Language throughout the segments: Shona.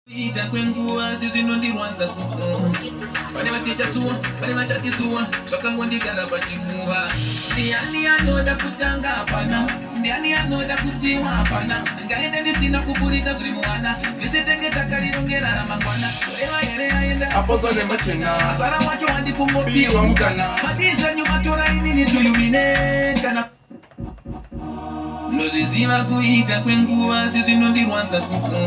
Ita kwenguwa zvinondirwadza kufunga pane vatitasuwa pane vatatizuwa zvakangondikana pachifuva ndiani anoda kutanga hapana ndiani anoda kusiwa hapana ngaende ndisina kuburitsa zviri muwana ndisitenge takarirongera ramangwana reva here aenda apodzwa nemachena asara wacho wandikumbopiwa mukana madizvanyu matora inini tuyumine kana ndozviziva kuita kwenguva zvinondirwadza kufunga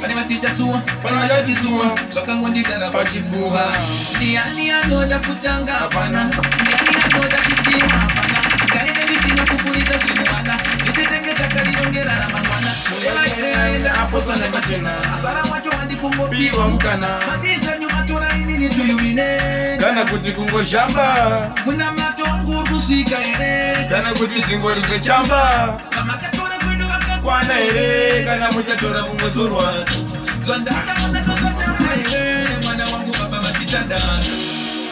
pane vatitasuwa pane vatatizuwa zvakangondikana pachifuva ndiani anoda kutanga hapana ndiani anoda kusiwa hapana ngaende ndisina kuburitsa zviri muwana ndisitenge takarirongera ramangwana reva here aenda apodzwa nemachena asara wacho wandikumbopiwa mukana madizvanyu matora inini tuyumine kana kuti kungoshamba muna mato wangu uri kusvika here kana kuti zingori zvechamba vamakatora kwedu vakakwana kwana here kana muchatora kungozorwa zvandakaona ndosachana here mwana wangu baba vachitanda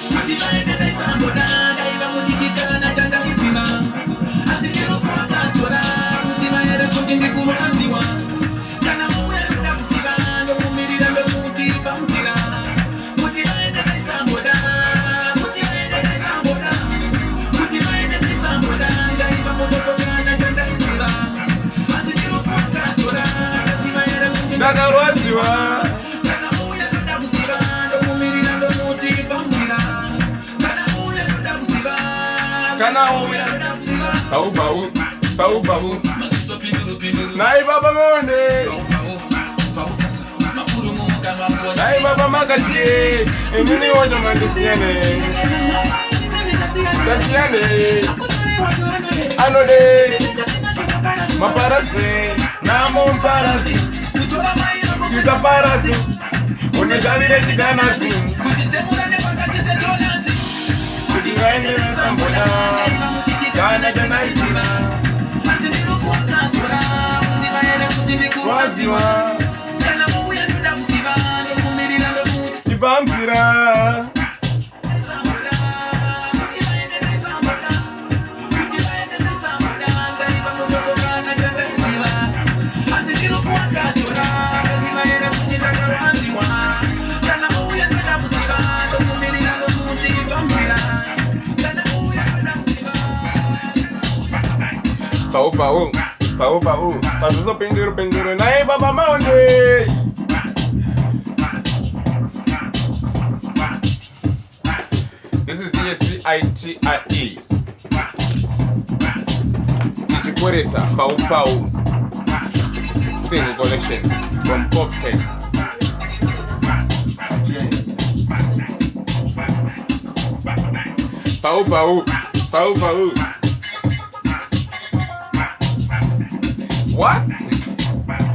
kuti vaende ndaisamboda ndaiva mudikikana chandaiziva asi ndirufu wakatora kuziva here kuti ndikuroanziwa kana muuya ndoda kuziva ndomumirira ndomuti pamunzira kuti vaende ndaisamboda kuti vaende ndaisamboda kuti vaende ndaisamboda ndaiva mudokokana chandaiziva asi ndirufu wakatora kuziva here kuti ndakarwadziwa kana muuya ndoda kuziva ndomumirira ndomuti pamunzira kana muuya ndoda kuziva kana uya ndoda kuziva bau maziso pinduru nai baba monde nai baba makachi inini wojo mandisiyane dasiyane anode maparazi namo mparazi kisaparazi unishavire chiganasi kuti ngaendere samboda kana chanaiziva rwadziwa tipamvira pau pazuzo penduro nai baba maonde this is DSCITIE ichiporesa pau single collection from Cocktail pau what?